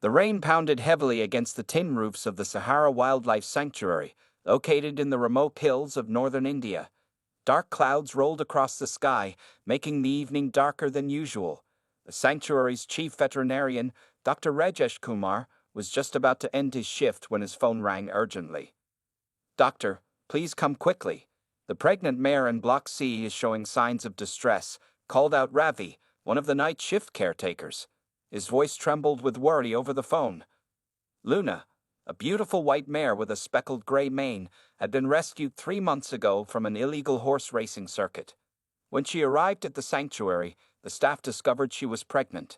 The rain pounded heavily against the tin roofs of the Sahara Wildlife Sanctuary, located in the remote hills of northern India. Dark clouds rolled across the sky, making the evening darker than usual. The sanctuary's chief veterinarian, Dr. Rajesh Kumar, was just about to end his shift when his phone rang urgently. "Doctor, please come quickly. The pregnant mare in Block C is showing signs of distress," called out Ravi, one of the night shift caretakers. His voice trembled with worry over the phone. Luna, a beautiful white mare with a speckled gray mane, had been rescued 3 months ago from an illegal horse racing circuit. When she arrived at the sanctuary, the staff discovered she was pregnant.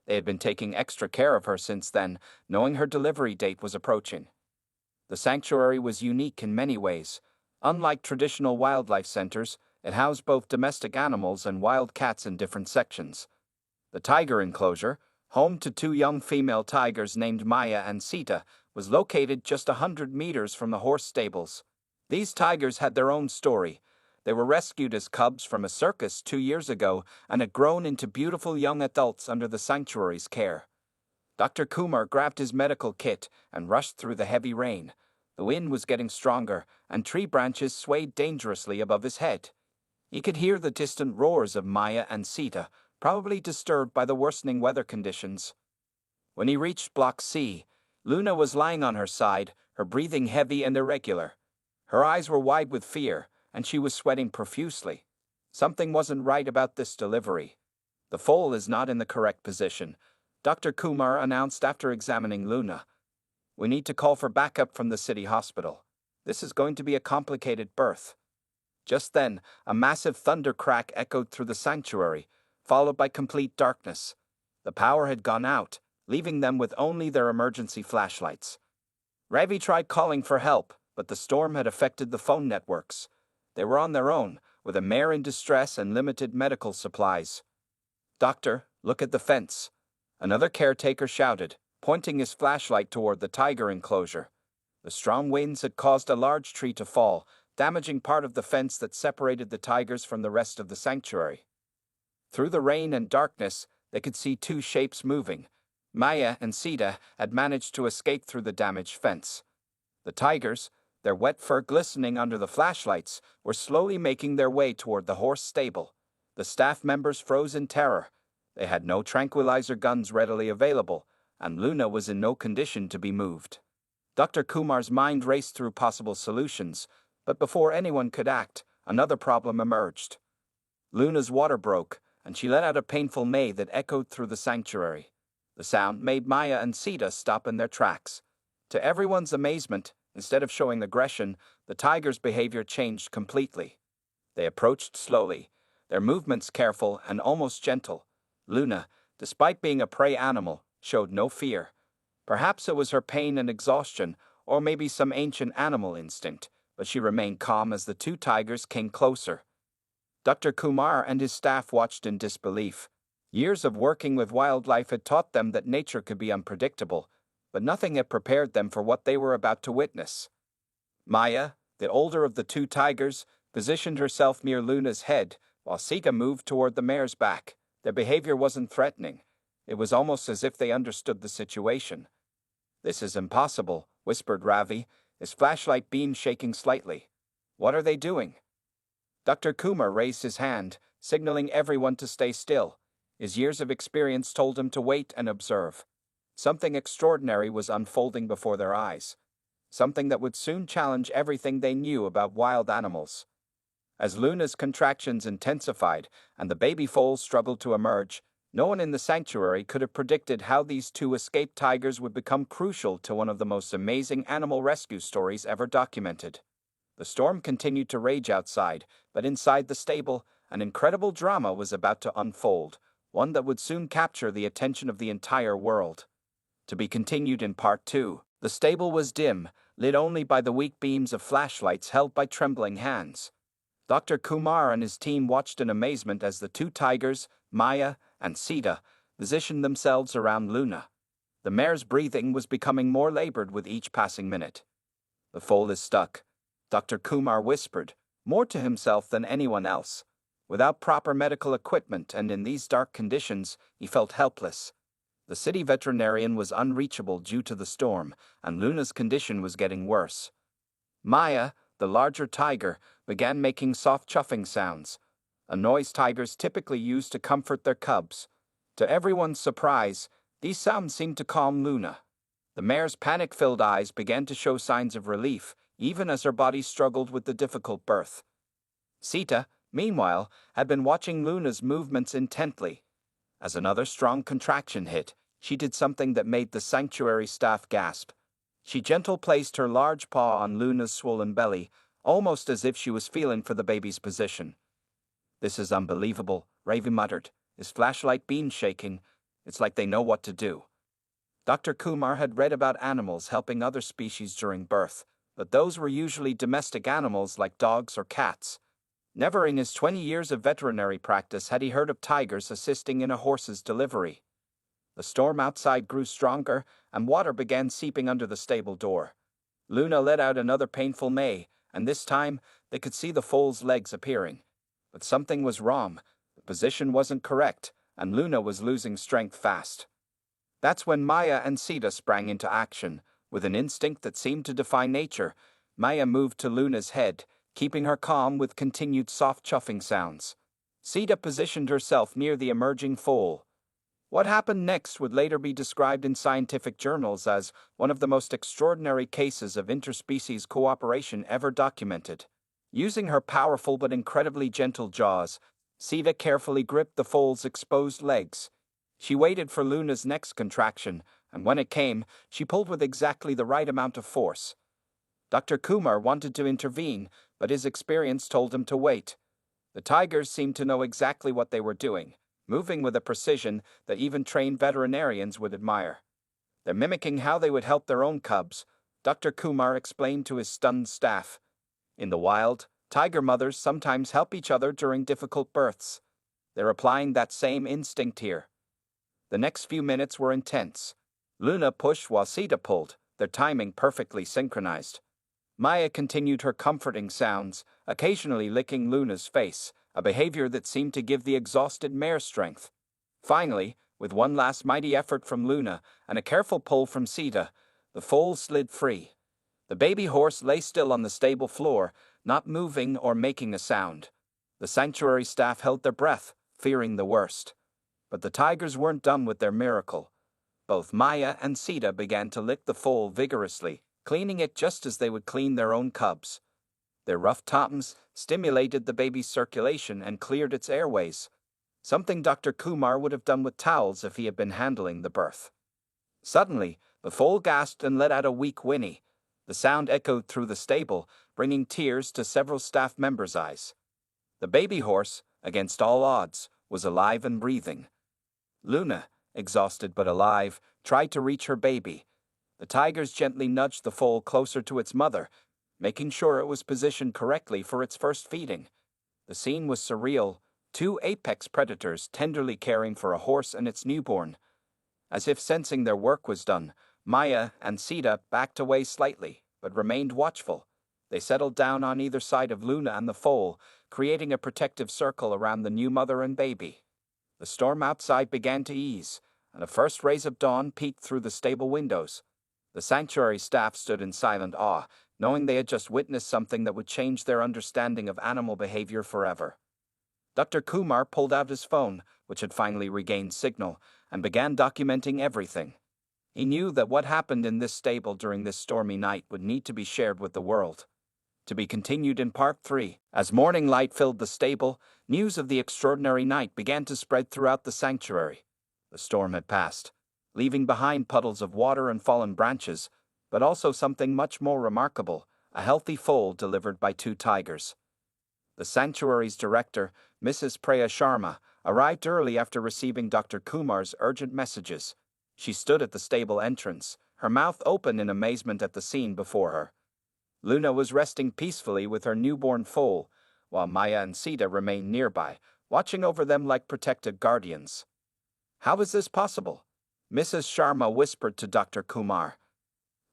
They had been taking extra care of her since then, knowing her delivery date was approaching. The sanctuary was unique in many ways. Unlike traditional wildlife centers, it housed both domestic animals and wild cats in different sections. The tiger enclosure, home to 2 young female tigers named Maya and Sita, was located just 100 meters from the horse stables. These tigers had their own story. They were rescued as cubs from a circus 2 years ago and had grown into beautiful young adults under the sanctuary's care. Dr. Kumar grabbed his medical kit and rushed through the heavy rain. The wind was getting stronger, and tree branches swayed dangerously above his head. He could hear the distant roars of Maya and Sita, probably disturbed by the worsening weather conditions. When he reached Block C, Luna was lying on her side, her breathing heavy and irregular. Her eyes were wide with fear, and she was sweating profusely. Something wasn't right about this delivery. "The foal is not in the correct position," Dr. Kumar announced after examining Luna. "We need to call for backup from the city hospital. This is going to be a complicated birth." Just then, a massive thunder crack echoed through the sanctuary, followed by complete darkness. The power had gone out, leaving them with only their emergency flashlights. Ravi tried calling for help, but the storm had affected the phone networks. They were on their own, with a mare in distress and limited medical supplies. "Doctor, look at the fence," another caretaker shouted, pointing his flashlight toward the tiger enclosure. The strong winds had caused a large tree to fall, damaging part of the fence that separated the tigers from the rest of the sanctuary. Through the rain and darkness, they could see 2 shapes moving. Maya and Sita had managed to escape through the damaged fence. The tigers, their wet fur glistening under the flashlights, were slowly making their way toward the horse stable. The staff members froze in terror. They had no tranquilizer guns readily available, and Luna was in no condition to be moved. Dr. Kumar's mind raced through possible solutions, but before anyone could act, another problem emerged. Luna's water broke, and she let out a painful neigh that echoed through the sanctuary. The sound made Maya and Sita stop in their tracks. To everyone's amazement, instead of showing aggression, the tiger's behavior changed completely. They approached slowly, their movements careful and almost gentle. Luna, despite being a prey animal, showed no fear. Perhaps it was her pain and exhaustion, or maybe some ancient animal instinct, but she remained calm as the 2 tigers came closer. Dr. Kumar and his staff watched in disbelief. Years of working with wildlife had taught them that nature could be unpredictable, but nothing had prepared them for what they were about to witness. Maya, the older of the 2 tigers, positioned herself near Luna's head, while Sita moved toward the mare's back. Their behavior wasn't threatening. It was almost as if they understood the situation. "This is impossible," whispered Ravi, his flashlight beam shaking slightly. "What are they doing?" Dr. Kumar raised his hand, signaling everyone to stay still. His years of experience told him to wait and observe. Something extraordinary was unfolding before their eyes. Something that would soon challenge everything they knew about wild animals. As Luna's contractions intensified and the baby foal struggled to emerge, no one in the sanctuary could have predicted how these 2 escaped tigers would become crucial to one of the most amazing animal rescue stories ever documented. The storm continued to rage outside, but inside the stable, an incredible drama was about to unfold, one that would soon capture the attention of the entire world. To be continued in Part 2. The stable was dim, lit only by the weak beams of flashlights held by trembling hands. Dr. Kumar and his team watched in amazement as the 2 tigers, Maya and Sita, positioned themselves around Luna. The mare's breathing was becoming more labored with each passing minute. "The foal is stuck," Dr. Kumar whispered, more to himself than anyone else. Without proper medical equipment and in these dark conditions, he felt helpless. The city veterinarian was unreachable due to the storm, and Luna's condition was getting worse. Maya, the larger tiger, began making soft chuffing sounds, a noise tigers typically use to comfort their cubs. To everyone's surprise, these sounds seemed to calm Luna. The mare's panic-filled eyes began to show signs of relief, even as her body struggled with the difficult birth. Sita, meanwhile, had been watching Luna's movements intently. As another strong contraction hit, she did something that made the sanctuary staff gasp. She gently placed her large paw on Luna's swollen belly, almost as if she was feeling for the baby's position. "This is unbelievable," Ravi muttered, his flashlight beam shaking. "It's like they know what to do." Dr. Kumar had read about animals helping other species during birth, but those were usually domestic animals like dogs or cats. Never in his 20 years of veterinary practice had he heard of tigers assisting in a horse's delivery. The storm outside grew stronger, and water began seeping under the stable door. Luna let out another painful neigh, and this time they could see the foal's legs appearing. But something was wrong. The position wasn't correct, and Luna was losing strength fast. That's when Maya and Sita sprang into action. With an instinct that seemed to defy nature, Maya moved to Luna's head, keeping her calm with continued soft chuffing sounds. Sita positioned herself near the emerging foal. What happened next would later be described in scientific journals as one of the most extraordinary cases of interspecies cooperation ever documented. Using her powerful but incredibly gentle jaws, Sita carefully gripped the foal's exposed legs. She waited for Luna's next contraction, and when it came, she pulled with exactly the right amount of force. Dr. Kumar wanted to intervene, but his experience told him to wait. The tigers seemed to know exactly what they were doing, moving with a precision that even trained veterinarians would admire. "They're mimicking how they would help their own cubs," Dr. Kumar explained to his stunned staff. "In the wild, tiger mothers sometimes help each other during difficult births. They're applying that same instinct here." The next few minutes were intense. Luna pushed while Sita pulled, their timing perfectly synchronized. Maya continued her comforting sounds, occasionally licking Luna's face, a behavior that seemed to give the exhausted mare strength. Finally, with one last mighty effort from Luna and a careful pull from Sita, the foal slid free. The baby horse lay still on the stable floor, not moving or making a sound. The sanctuary staff held their breath, fearing the worst. But the tigers weren't done with their miracle. Both Maya and Sita began to lick the foal vigorously, cleaning it just as they would clean their own cubs. Their rough tongues stimulated the baby's circulation and cleared its airways, something Dr. Kumar would have done with towels if he had been handling the birth. Suddenly, the foal gasped and let out a weak whinny. The sound echoed through the stable, bringing tears to several staff members' eyes. The baby horse, against all odds, was alive and breathing. Luna, exhausted but alive, tried to reach her baby. The tigers gently nudged the foal closer to its mother, making sure it was positioned correctly for its first feeding. The scene was surreal, two apex predators tenderly caring for a horse and its newborn. As if sensing their work was done, Maya and Sita backed away slightly, but remained watchful. They settled down on either side of Luna and the foal, creating a protective circle around the new mother and baby. The storm outside began to ease, and the first rays of dawn peeked through the stable windows. The sanctuary staff stood in silent awe, knowing they had just witnessed something that would change their understanding of animal behavior forever. Dr. Kumar pulled out his phone, which had finally regained signal, and began documenting everything. He knew that what happened in this stable during this stormy night would need to be shared with the world. To be continued in Part 3. As morning light filled the stable, news of the extraordinary night began to spread throughout the sanctuary. The storm had passed, leaving behind puddles of water and fallen branches, but also something much more remarkable, a healthy foal delivered by two tigers. The sanctuary's director, Mrs. Preya Sharma, arrived early after receiving Dr. Kumar's urgent messages. She stood at the stable entrance, her mouth open in amazement at the scene before her. Luna was resting peacefully with her newborn foal, while Maya and Sita remained nearby, watching over them like protected guardians. "How is this possible?" Mrs. Sharma whispered to Dr. Kumar.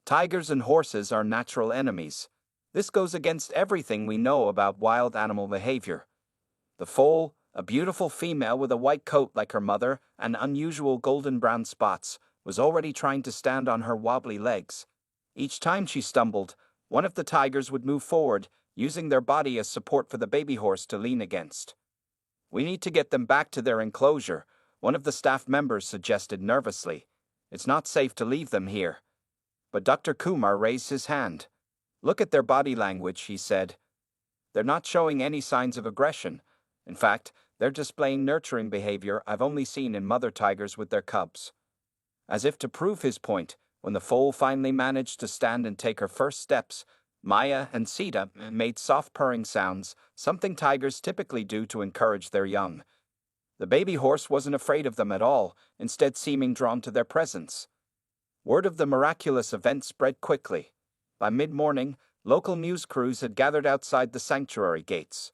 "Tigers and horses are natural enemies. This goes against everything we know about wild animal behavior. The foal, A beautiful female with a white coat like her mother and unusual golden-brown spots was already trying to stand on her wobbly legs. Each time she stumbled, one of the tigers would move forward, using their body as support for the baby horse to lean against. "We need to get them back to their enclosure," one of the staff members suggested nervously. "It's not safe to leave them here." But Dr. Kumar raised his hand. "Look at their body language," he said. "They're not showing any signs of aggression. In fact, they're displaying nurturing behavior I've only seen in mother tigers with their cubs." As if to prove his point, when the foal finally managed to stand and take her first steps, Maya and Sita made soft purring sounds, something tigers typically do to encourage their young. The baby horse wasn't afraid of them at all, instead seeming drawn to their presence. Word of the miraculous event spread quickly. By mid-morning, local news crews had gathered outside the sanctuary gates.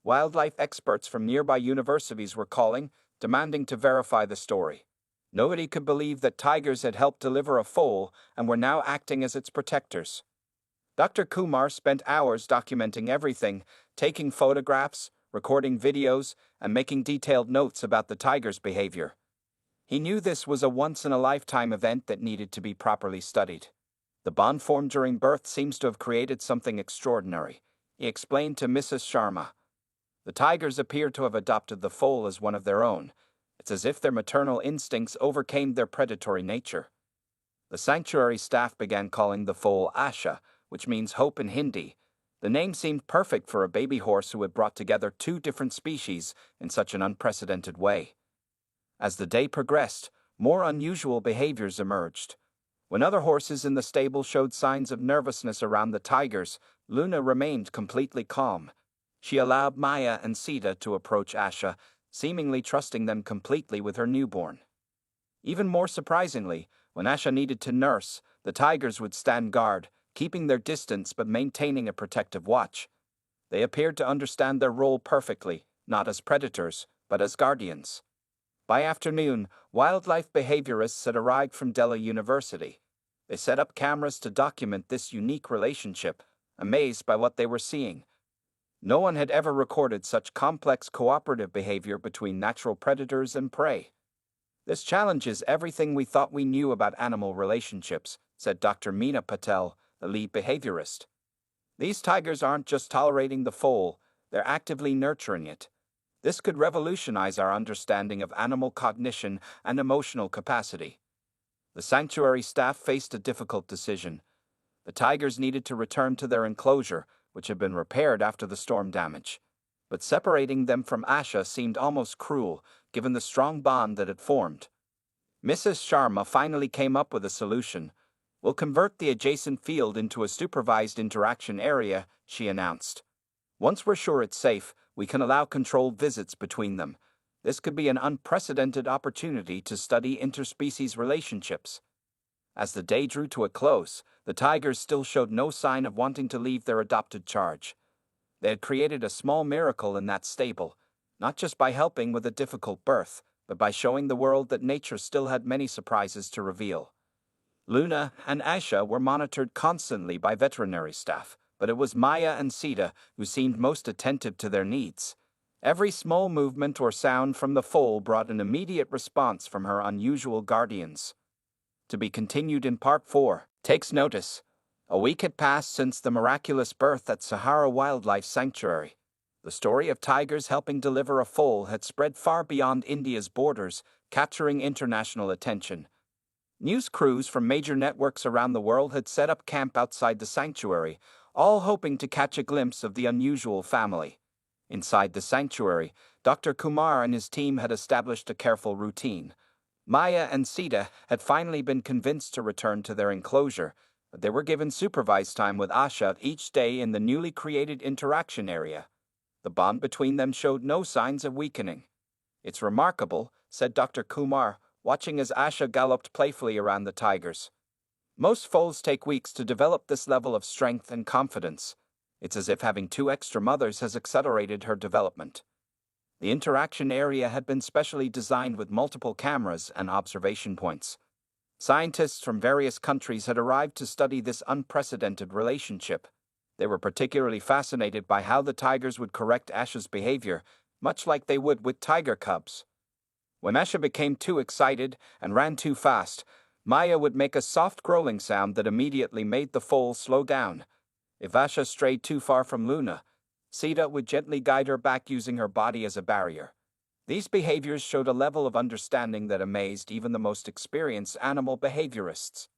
Wildlife experts from nearby universities were calling, demanding to verify the story. Nobody could believe that tigers had helped deliver a foal and were now acting as its protectors. Dr. Kumar spent hours documenting everything, taking photographs, recording videos, and making detailed notes about the tiger's behavior. He knew this was a once-in-a-lifetime event that needed to be properly studied. "The bond formed during birth seems to have created something extraordinary," he explained to Mrs. Sharma. "The tigers appear to have adopted the foal as one of their own. It's as if their maternal instincts overcame their predatory nature." The sanctuary staff began calling the foal Asha, which means hope in Hindi. The name seemed perfect for a baby horse who had brought together two different species in such an unprecedented way. As the day progressed, more unusual behaviors emerged. When other horses in the stable showed signs of nervousness around the tigers, Luna remained completely calm. She allowed Maya and Sita to approach Asha, seemingly trusting them completely with her newborn. Even more surprisingly, when Asha needed to nurse, the tigers would stand guard, keeping their distance but maintaining a protective watch. They appeared to understand their role perfectly, not as predators, but as guardians. By afternoon, wildlife behaviorists had arrived from Delhi University. They set up cameras to document this unique relationship, amazed by what they were seeing. No one had ever recorded such complex cooperative behavior between natural predators and prey. "This challenges everything we thought we knew about animal relationships," said Dr. Meena Patel, the lead behaviorist. "These tigers aren't just tolerating the foal, they're actively nurturing it. This could revolutionize our understanding of animal cognition and emotional capacity." The sanctuary staff faced a difficult decision. The tigers needed to return to their enclosure, which had been repaired after the storm damage. But separating them from Asha seemed almost cruel, given the strong bond that had formed. Mrs. Sharma finally came up with a solution. "We'll convert the adjacent field into a supervised interaction area," she announced. "Once we're sure it's safe, we can allow controlled visits between them. This could be an unprecedented opportunity to study interspecies relationships." As the day drew to a close, the tigers still showed no sign of wanting to leave their adopted charge. They had created a small miracle in that stable, not just by helping with a difficult birth, but by showing the world that nature still had many surprises to reveal. Luna and Asha were monitored constantly by veterinary staff, but it was Maya and Sita who seemed most attentive to their needs. Every small movement or sound from the foal brought an immediate response from her unusual guardians. To be continued in Part 4. Takes notice. A week had passed since the miraculous birth at Sahara Wildlife Sanctuary. The story of tigers helping deliver a foal had spread far beyond India's borders, capturing international attention. News crews from major networks around the world had set up camp outside the sanctuary, all hoping to catch a glimpse of the unusual family. Inside the sanctuary, Dr. Kumar and his team had established a careful routine. Maya and Sita had finally been convinced to return to their enclosure, but they were given supervised time with Asha each day in the newly created interaction area. The bond between them showed no signs of weakening. "It's remarkable," said Dr. Kumar, watching as Asha galloped playfully around the tigers. "Most foals take weeks to develop this level of strength and confidence. It's as if having 2 extra mothers has accelerated her development." The interaction area had been specially designed with multiple cameras and observation points. Scientists from various countries had arrived to study this unprecedented relationship. They were particularly fascinated by how the tigers would correct Asha's behavior, much like they would with tiger cubs. When Asha became too excited and ran too fast, Maya would make a soft growling sound that immediately made the foal slow down. If Asha strayed too far from Luna, Sita would gently guide her back using her body as a barrier. These behaviors showed a level of understanding that amazed even the most experienced animal behaviorists.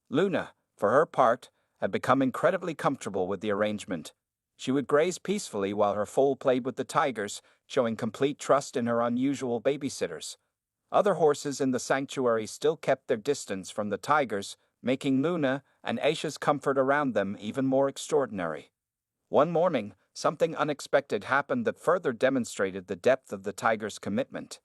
Luna, for her part, had become incredibly comfortable with the arrangement. She would graze peacefully while her foal played with the tigers, showing complete trust in her unusual babysitters. Other horses in the sanctuary still kept their distance from the tigers, making Luna and Aisha's comfort around them even more extraordinary. One morning, something unexpected happened that further demonstrated the depth of the tiger's commitment.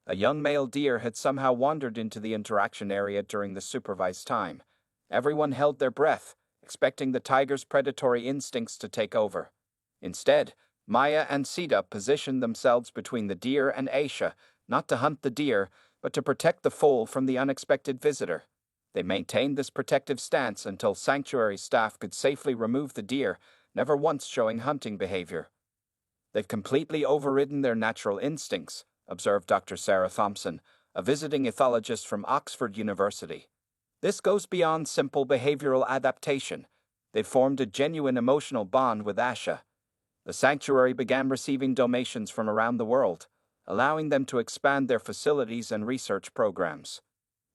A young male deer had somehow wandered into the interaction area during the supervised time. Everyone held their breath, expecting the tiger's predatory instincts to take over. Instead, Maya and Sita positioned themselves between the deer and Aisha, not to hunt the deer, but to protect the foal from the unexpected visitor. They maintained this protective stance until sanctuary staff could safely remove the deer, never once showing hunting behavior. "They've completely overridden their natural instincts," observed Dr. Sarah Thompson, a visiting ethologist from Oxford University. "This goes beyond simple behavioral adaptation. They've formed a genuine emotional bond with Asha." The sanctuary began receiving donations from around the world, allowing them to expand their facilities and research programs.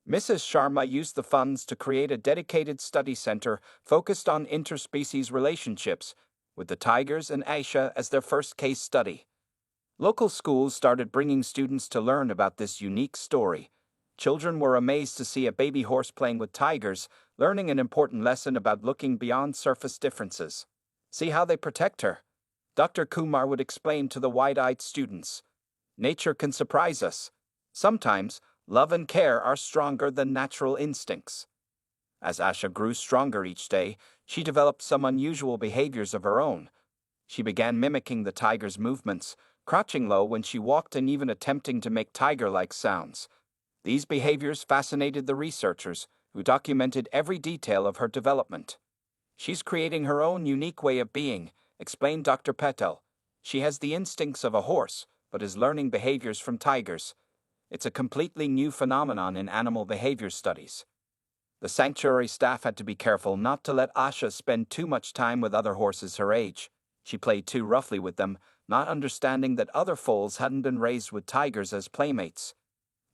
Mrs. Sharma used the funds to create a dedicated study center focused on interspecies relationships, with the tigers and Aisha as their first case study. Local schools started bringing students to learn about this unique story. Children were amazed to see a baby horse playing with tigers, learning an important lesson about looking beyond surface differences. "See how they protect her?" Dr. Kumar would explain to the wide-eyed students. "Nature can surprise us. Sometimes, love and care are stronger than natural instincts." As Asha grew stronger each day, she developed some unusual behaviors of her own. She began mimicking the tiger's movements, crouching low when she walked and even attempting to make tiger-like sounds. These behaviors fascinated the researchers, who documented every detail of her development. "She's creating her own unique way of being," explained Dr. Patel. "She has the instincts of a horse, but is learning behaviors from tigers. It's a completely new phenomenon in animal behavior studies." The sanctuary staff had to be careful not to let Asha spend too much time with other horses her age. She played too roughly with them, not understanding that other foals hadn't been raised with tigers as playmates.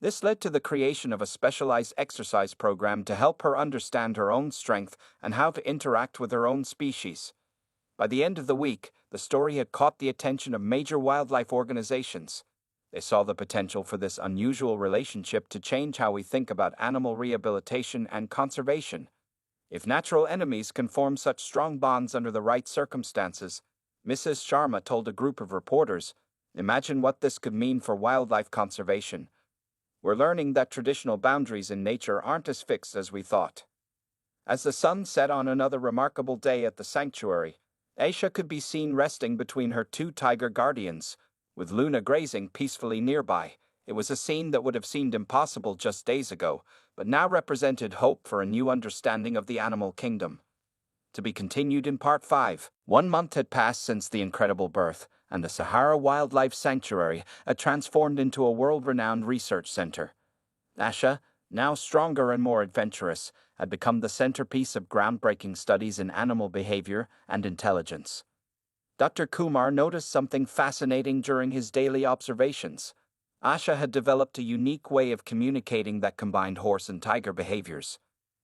This led to the creation of a specialized exercise program to help her understand her own strength and how to interact with her own species. By the end of the week, the story had caught the attention of major wildlife organizations. They saw the potential for this unusual relationship to change how we think about animal rehabilitation and conservation. If natural enemies can form such strong bonds under the right circumstances, Mrs. Sharma told a group of reporters, imagine what this could mean for wildlife conservation. "We're learning that traditional boundaries in nature aren't as fixed as we thought." As the sun set on another remarkable day at the sanctuary, Aisha could be seen resting between her two tiger guardians, with Luna grazing peacefully nearby. It was a scene that would have seemed impossible just days ago, but now represented hope for a new understanding of the animal kingdom. To be continued in Part 5. 1 month had passed since the incredible birth, and the Sahara Wildlife Sanctuary had transformed into a world-renowned research center. Asha, now stronger and more adventurous, had become the centerpiece of groundbreaking studies in animal behavior and intelligence. Dr. Kumar noticed something fascinating during his daily observations. Asha had developed a unique way of communicating that combined horse and tiger behaviors.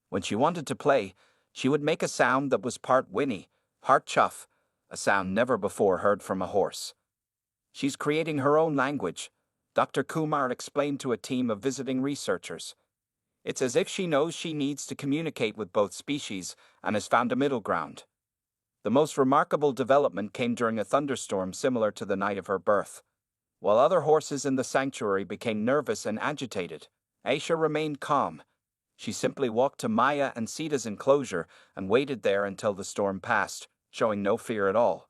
When she wanted to play, she would make a sound that was part whinny, part chuff, a sound never before heard from a horse. "She's creating her own language," Dr. Kumar explained to a team of visiting researchers. "It's as if she knows she needs to communicate with both species and has found a middle ground." The most remarkable development came during a thunderstorm similar to the night of her birth. While other horses in the sanctuary became nervous and agitated, Aisha remained calm. She simply walked to Maya and Sita's enclosure and waited there until the storm passed, showing no fear at all.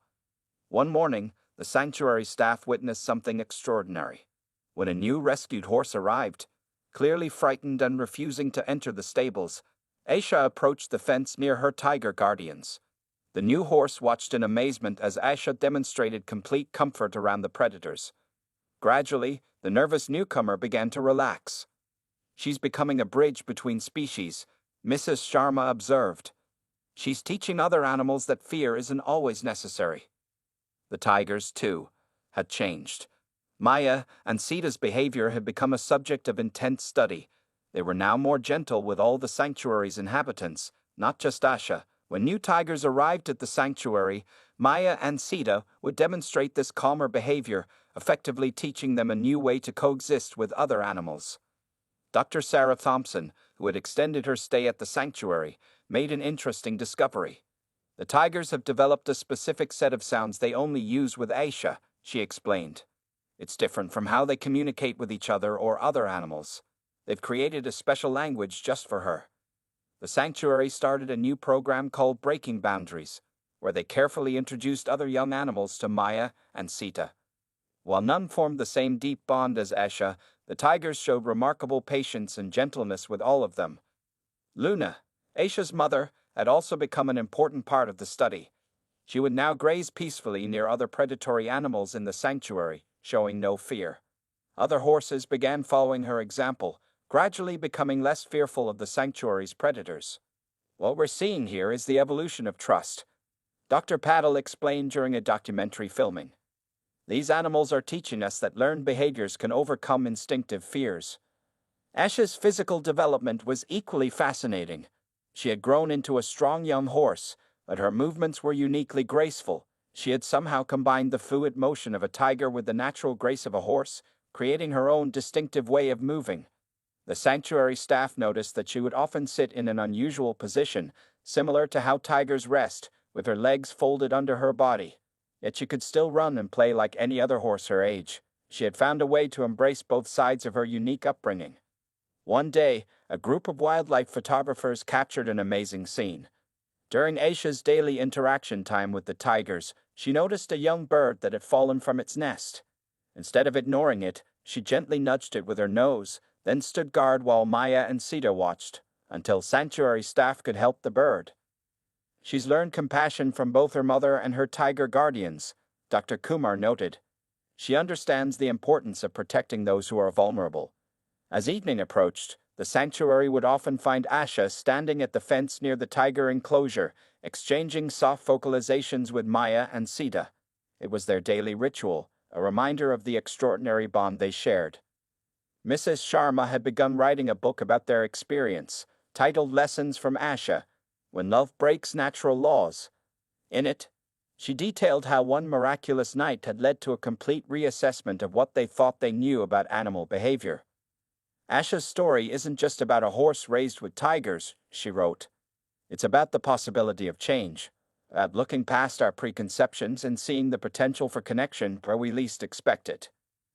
One morning, the sanctuary staff witnessed something extraordinary. When a new rescued horse arrived, clearly frightened and refusing to enter the stables, Aisha approached the fence near her tiger guardians. The new horse watched in amazement as Aisha demonstrated complete comfort around the predators. Gradually, the nervous newcomer began to relax. She's becoming a bridge between species, Mrs. Sharma observed. She's teaching other animals that fear isn't always necessary. The tigers, too, had changed. Maya and Sita's behavior had become a subject of intense study. They were now more gentle with all the sanctuary's inhabitants, not just Asha. When new tigers arrived at the sanctuary, Maya and Sita would demonstrate this calmer behavior, effectively teaching them a new way to coexist with other animals. Dr. Sarah Thompson, who had extended her stay at the sanctuary, made an interesting discovery. The tigers have developed a specific set of sounds they only use with Asha, she explained. It's different from how they communicate with each other or other animals. They've created a special language just for her. The sanctuary started a new program called Breaking Boundaries, where they carefully introduced other young animals to Maya and Sita. While none formed the same deep bond as Asha, the tigers showed remarkable patience and gentleness with all of them. Luna, Asha's mother, had also become an important part of the study. She would now graze peacefully near other predatory animals in the sanctuary, showing no fear. Other horses began following her example, gradually becoming less fearful of the sanctuary's predators. What we're seeing here is the evolution of trust, Dr. Patel explained during a documentary filming. These animals are teaching us that learned behaviors can overcome instinctive fears. Asha's physical development was equally fascinating. She had grown into a strong young horse, but her movements were uniquely graceful. She had somehow combined the fluid motion of a tiger with the natural grace of a horse, creating her own distinctive way of moving. The sanctuary staff noticed that she would often sit in an unusual position, similar to how tigers rest, with her legs folded under her body. Yet she could still run and play like any other horse her age. She had found a way to embrace both sides of her unique upbringing. One day, a group of wildlife photographers captured an amazing scene. During Asha's daily interaction time with the tigers, she noticed a young bird that had fallen from its nest. Instead of ignoring it, she gently nudged it with her nose, then stood guard while Maya and Sita watched, until sanctuary staff could help the bird. She's learned compassion from both her mother and her tiger guardians, Dr. Kumar noted. She understands the importance of protecting those who are vulnerable. As evening approached, the sanctuary would often find Asha standing at the fence near the tiger enclosure, exchanging soft vocalizations with Maya and Sita. It was their daily ritual, a reminder of the extraordinary bond they shared. Mrs. Sharma had begun writing a book about their experience, titled Lessons from Asha, When Love Breaks Natural Laws. In it, she detailed how one miraculous night had led to a complete reassessment of what they thought they knew about animal behavior. Asha's story isn't just about a horse raised with tigers, she wrote. It's about the possibility of change, about looking past our preconceptions and seeing the potential for connection where we least expect it.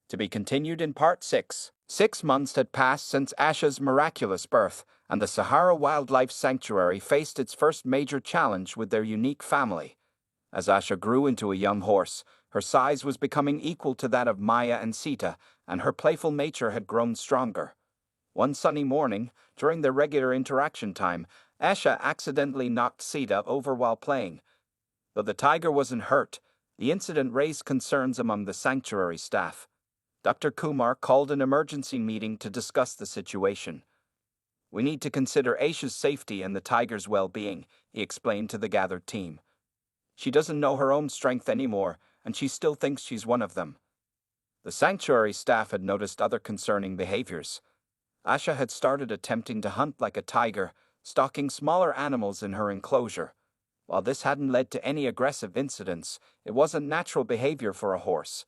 To be continued in Part 6. 6 months had passed since Asha's miraculous birth, and the Sahara Wildlife Sanctuary faced its first major challenge with their unique family. As Asha grew into a young horse, her size was becoming equal to that of Maya and Sita, and her playful nature had grown stronger. One sunny morning, during their regular interaction time, Asha accidentally knocked Sita over while playing. Though the tiger wasn't hurt, the incident raised concerns among the sanctuary staff. Dr. Kumar called an emergency meeting to discuss the situation. We need to consider Asha's safety and the tiger's well-being, he explained to the gathered team. She doesn't know her own strength anymore, and she still thinks she's one of them. The sanctuary staff had noticed other concerning behaviors. Asha had started attempting to hunt like a tiger, stalking smaller animals in her enclosure. While this hadn't led to any aggressive incidents, it wasn't natural behavior for a horse.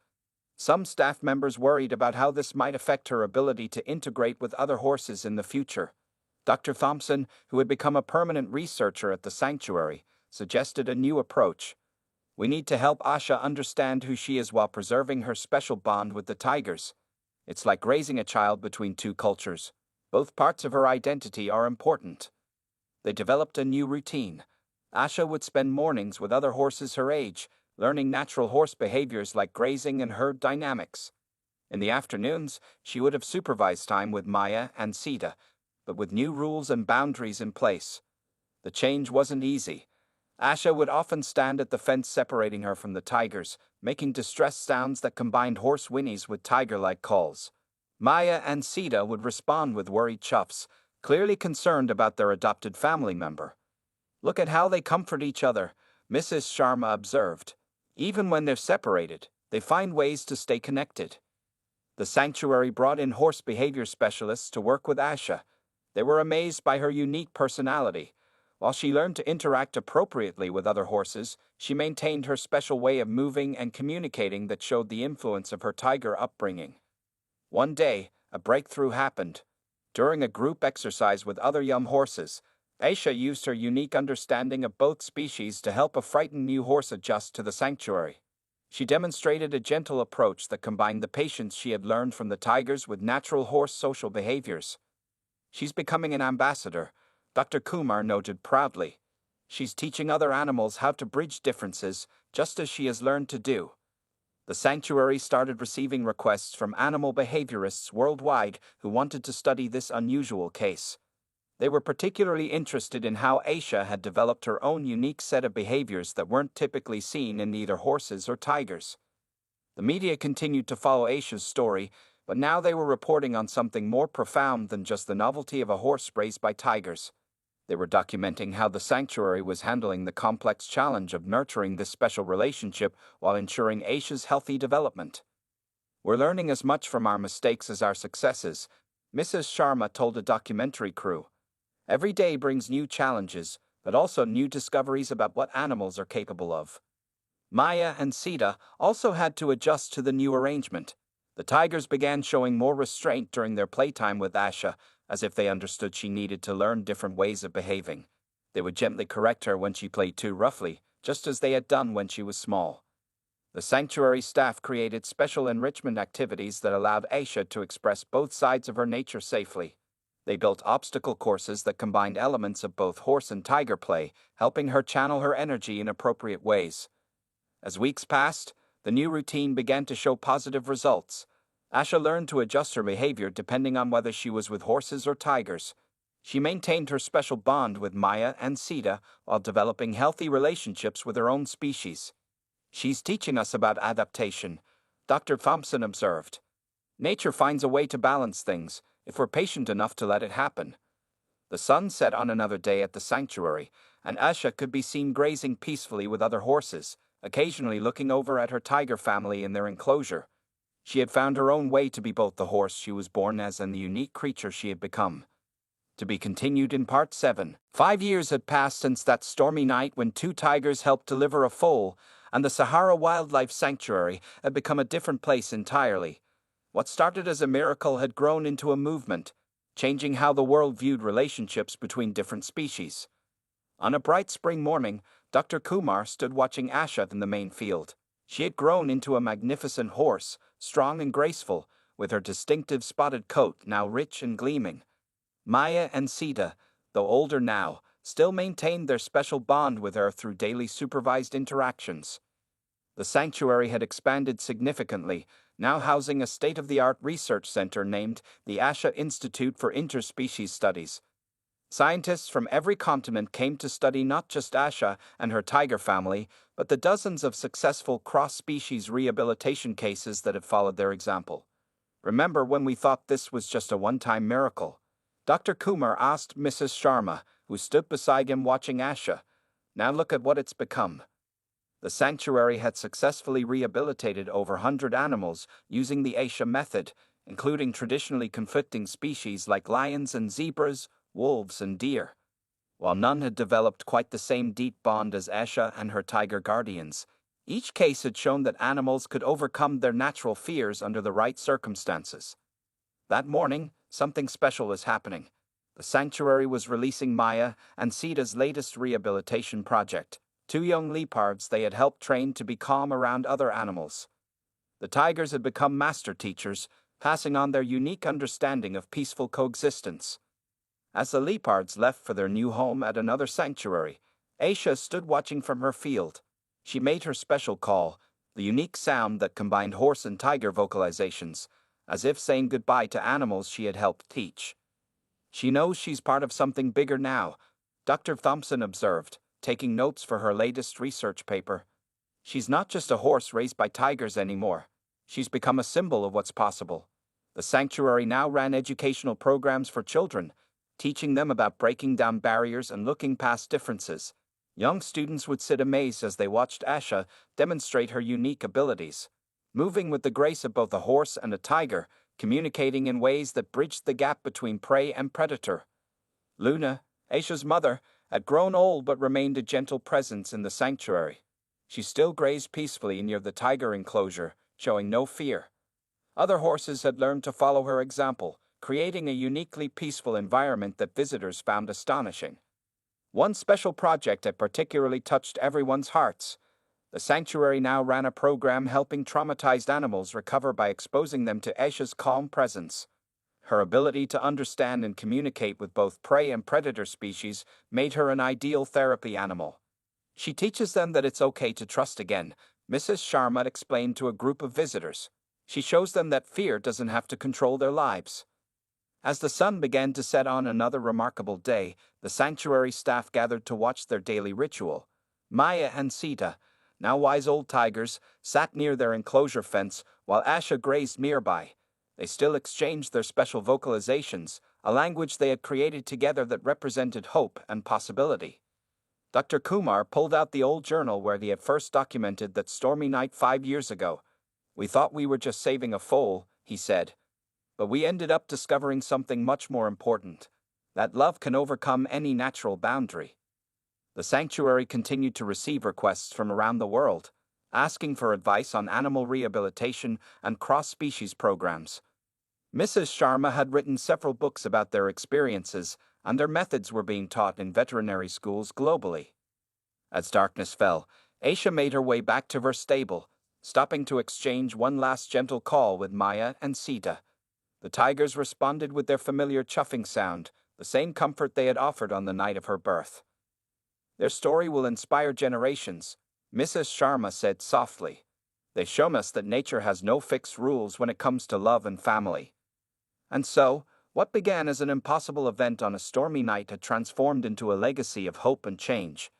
Some staff members worried about how this might affect her ability to integrate with other horses in the future. Dr. Thompson, who had become a permanent researcher at the sanctuary, suggested a new approach. We need to help Asha understand who she is while preserving her special bond with the tigers. It's like raising a child between two cultures. Both parts of her identity are important. They developed a new routine. Asha would spend mornings with other horses her age, learning natural horse behaviors like grazing and herd dynamics. In the afternoons, she would have supervised time with Maya and Sita, but with new rules and boundaries in place. The change wasn't easy. Asha would often stand at the fence separating her from the tigers, making distressed sounds that combined horse whinnies with tiger-like calls. Maya and Sita would respond with worried chuffs, clearly concerned about their adopted family member. "Look at how they comfort each other," Mrs. Sharma observed. "Even when they're separated, they find ways to stay connected." The sanctuary brought in horse behavior specialists to work with Asha. They were amazed by her unique personality. While she learned to interact appropriately with other horses, she maintained her special way of moving and communicating that showed the influence of her tiger upbringing. One day, a breakthrough happened. During a group exercise with other young horses, Aisha used her unique understanding of both species to help a frightened new horse adjust to the sanctuary. She demonstrated a gentle approach that combined the patience she had learned from the tigers with natural horse social behaviors. "She's becoming an ambassador," Dr. Kumar noted proudly. "She's teaching other animals how to bridge differences, just as she has learned to do." The sanctuary started receiving requests from animal behaviorists worldwide who wanted to study this unusual case. They were particularly interested in how Aisha had developed her own unique set of behaviors that weren't typically seen in either horses or tigers. The media continued to follow Aisha's story, but now they were reporting on something more profound than just the novelty of a horse raised by tigers. They were documenting how the sanctuary was handling the complex challenge of nurturing this special relationship while ensuring Aisha's healthy development. "We're learning as much from our mistakes as our successes," Mrs. Sharma told a documentary crew. "Every day brings new challenges, but also new discoveries about what animals are capable of." Maya and Sita also had to adjust to the new arrangement. The tigers began showing more restraint during their playtime with Asha, as if they understood she needed to learn different ways of behaving. They would gently correct her when she played too roughly, just as they had done when she was small. The sanctuary staff created special enrichment activities that allowed Aisha to express both sides of her nature safely. They built obstacle courses that combined elements of both horse and tiger play, helping her channel her energy in appropriate ways. As weeks passed, the new routine began to show positive results. Asha learned to adjust her behavior depending on whether she was with horses or tigers. She maintained her special bond with Maya and Sita while developing healthy relationships with her own species. "She's teaching us about adaptation," Dr. Thompson observed. "Nature finds a way to balance things, if we're patient enough to let it happen." The sun set on another day at the sanctuary, and Asha could be seen grazing peacefully with other horses, occasionally looking over at her tiger family in their enclosure. She had found her own way to be both the horse she was born as and the unique creature she had become. To be continued in Part 7. 5 years had passed since that stormy night when 2 tigers helped deliver a foal, and the Sahara Wildlife Sanctuary had become a different place entirely. What started as a miracle had grown into a movement, changing how the world viewed relationships between different species. On a bright spring morning, Dr. Kumar stood watching Asha in the main field. She had grown into a magnificent horse, strong and graceful, with her distinctive spotted coat now rich and gleaming. Maya and Sita, though older now, still maintained their special bond with her through daily supervised interactions. The sanctuary had expanded significantly, now housing a state-of-the-art research center named the Asha Institute for Interspecies Studies. Scientists from every continent came to study not just Asha and her tiger family, but the dozens of successful cross-species rehabilitation cases that have followed their example. "Remember when we thought this was just a one-time miracle?" Dr. Kumar asked Mrs. Sharma, who stood beside him watching Asha. "Now look at what it's become." The sanctuary had successfully rehabilitated over 100 animals using the Aisha method, including traditionally conflicting species like lions and zebras, wolves and deer. While none had developed quite the same deep bond as Aisha and her tiger guardians, each case had shown that animals could overcome their natural fears under the right circumstances. That morning, something special was happening. The sanctuary was releasing Maya and Sita's latest rehabilitation project, 2 young leopards they had helped train to be calm around other animals. The tigers had become master teachers, passing on their unique understanding of peaceful coexistence. As the leopards left for their new home at another sanctuary, Aisha stood watching from her field. She made her special call, the unique sound that combined horse and tiger vocalizations, as if saying goodbye to animals she had helped teach. "She knows she's part of something bigger now," Dr. Thompson observed. taking notes for her latest research paper. She's not just a horse raised by tigers anymore. She's become a symbol of what's possible. The sanctuary now ran educational programs for children, teaching them about breaking down barriers and looking past differences. Young students would sit amazed as they watched Asha demonstrate her unique abilities, moving with the grace of both a horse and a tiger, communicating in ways that bridged the gap between prey and predator. Luna, Asha's mother, had grown old but remained a gentle presence in the sanctuary. She still grazed peacefully near the tiger enclosure, showing no fear. Other horses had learned to follow her example, creating a uniquely peaceful environment that visitors found astonishing. One special project had particularly touched everyone's hearts. The sanctuary now ran a program helping traumatized animals recover by exposing them to Asha's calm presence. Her ability to understand and communicate with both prey and predator species made her an ideal therapy animal. She teaches them that it's okay to trust again, Mrs. Sharma explained to a group of visitors. She shows them that fear doesn't have to control their lives. As the sun began to set on another remarkable day, the sanctuary staff gathered to watch their daily ritual. Maya and Sita, now wise old tigers, sat near their enclosure fence while Asha grazed nearby. They still exchanged their special vocalizations, a language they had created together that represented hope and possibility. Dr. Kumar pulled out the old journal where he had first documented that stormy night 5 years ago. "We thought we were just saving a foal," he said. "But we ended up discovering something much more important, that love can overcome any natural boundary." The sanctuary continued to receive requests from around the world, asking for advice on animal rehabilitation and cross-species programs. Mrs. Sharma had written several books about their experiences, and their methods were being taught in veterinary schools globally. As darkness fell, Asha made her way back to her stable, stopping to exchange one last gentle call with Maya and Sita. The tigers responded with their familiar chuffing sound, the same comfort they had offered on the night of her birth. "Their story will inspire generations," Mrs. Sharma said softly. "They've shown us that nature has no fixed rules when it comes to love and family." And so, what began as an impossible event on a stormy night had transformed into a legacy of hope and change.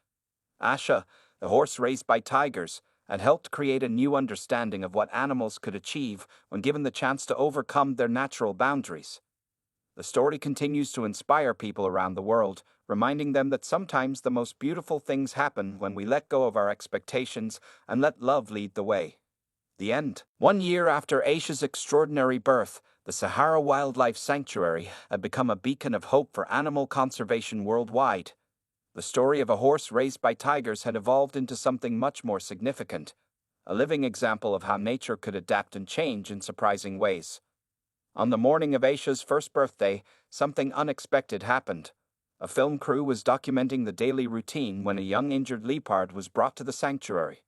Asha, the horse raised by tigers, had helped create a new understanding of what animals could achieve when given the chance to overcome their natural boundaries. The story continues to inspire people around the world, reminding them that sometimes the most beautiful things happen when we let go of our expectations and let love lead the way. The end. 1 year after Asha's extraordinary birth, the Sahara Wildlife Sanctuary had become a beacon of hope for animal conservation worldwide. The story of a horse raised by tigers had evolved into something much more significant, a living example of how nature could adapt and change in surprising ways. On the morning of Asha's first birthday, something unexpected happened. A film crew was documenting the daily routine when a young injured leopard was brought to the sanctuary.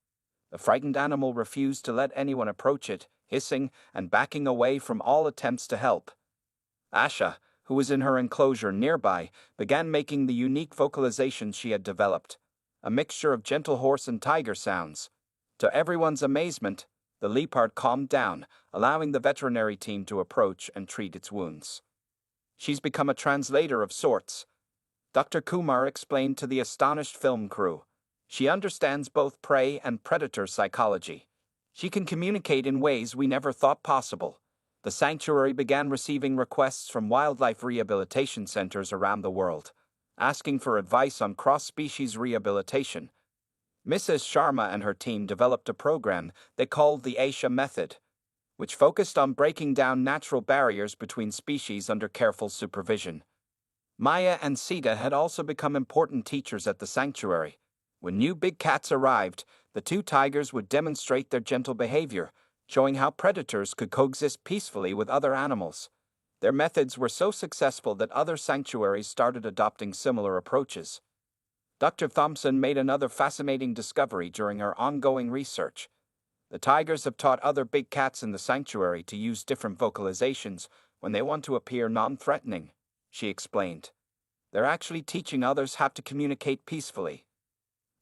The frightened animal refused to let anyone approach it, hissing and backing away from all attempts to help. Asha, who was in her enclosure nearby, began making the unique vocalizations she had developed, a mixture of gentle horse and tiger sounds. To everyone's amazement, the leopard calmed down, allowing the veterinary team to approach and treat its wounds. "She's become a translator of sorts," Dr. Kumar explained to the astonished film crew. "She understands both prey and predator psychology. She can communicate in ways we never thought possible." The sanctuary began receiving requests from wildlife rehabilitation centers around the world, asking for advice on cross-species rehabilitation. Mrs. Sharma and her team developed a program they called the Asha Method, which focused on breaking down natural barriers between species under careful supervision. Maya and Sita had also become important teachers at the sanctuary. When new big cats arrived, the two tigers would demonstrate their gentle behavior, showing how predators could coexist peacefully with other animals. Their methods were so successful that other sanctuaries started adopting similar approaches. Dr. Thompson made another fascinating discovery during her ongoing research. The tigers have taught other big cats in the sanctuary to use different vocalizations when they want to appear non-threatening, she explained. They're actually teaching others how to communicate peacefully.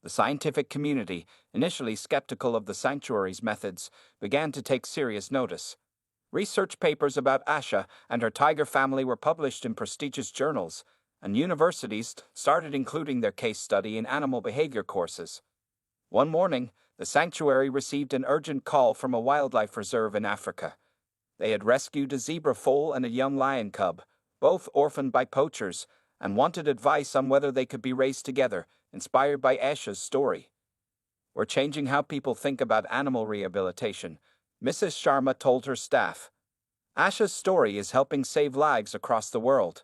The scientific community, initially skeptical of the sanctuary's methods, began to take serious notice. Research papers about Asha and her tiger family were published in prestigious journals, and universities started including their case study in animal behavior courses. One morning, the sanctuary received an urgent call from a wildlife reserve in Africa. They had rescued a zebra foal and a young lion cub, both orphaned by poachers, and wanted advice on whether they could be raised together, inspired by Asha's story. "We're changing how people think about animal rehabilitation," Mrs. Sharma told her staff. "Asha's story is helping save lives across the world."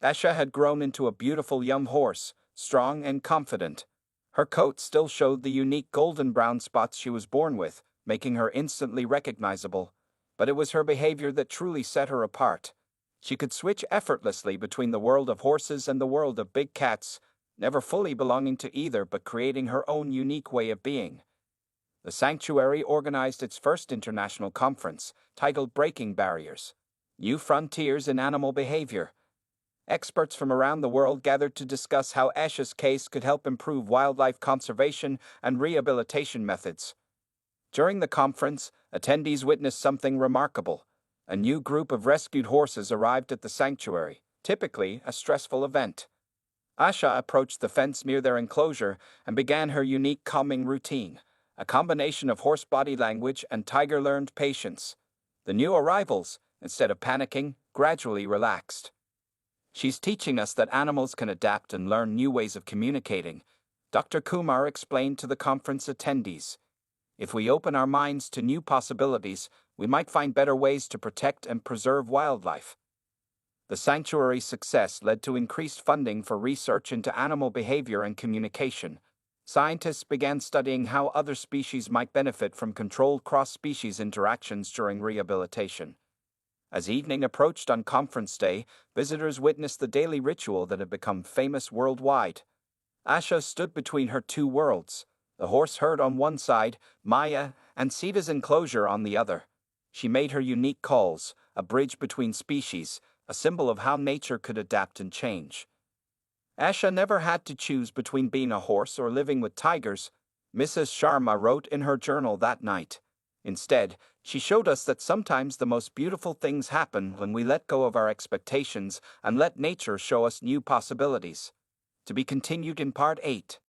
Asha had grown into a beautiful young horse, strong and confident. Her coat still showed the unique golden brown spots she was born with, making her instantly recognizable. But it was her behavior that truly set her apart. She could switch effortlessly between the world of horses and the world of big cats, never fully belonging to either but creating her own unique way of being. The sanctuary organized its first international conference, titled Breaking Barriers: New Frontiers in Animal Behavior. Experts from around the world gathered to discuss how Asha's case could help improve wildlife conservation and rehabilitation methods. During the conference, attendees witnessed something remarkable. A new group of rescued horses arrived at the sanctuary, typically a stressful event. Asha approached the fence near their enclosure and began her unique calming routine, a combination of horse body language and tiger-learned patience. The new arrivals, instead of panicking, gradually relaxed. "She's teaching us that animals can adapt and learn new ways of communicating," Dr. Kumar explained to the conference attendees. "If we open our minds to new possibilities, we might find better ways to protect and preserve wildlife." The sanctuary's success led to increased funding for research into animal behavior and communication. Scientists began studying how other species might benefit from controlled cross-species interactions during rehabilitation. As evening approached on conference day, visitors witnessed the daily ritual that had become famous worldwide. Asha stood between her two worlds, the horse herd on one side, Maya, and Sita's enclosure on the other. She made her unique calls, a bridge between species, a symbol of how nature could adapt and change. Asha never had to choose between being a horse or living with tigers, Mrs. Sharma wrote in her journal that night. Instead, she showed us that sometimes the most beautiful things happen when we let go of our expectations and let nature show us new possibilities. To be continued in Part 8.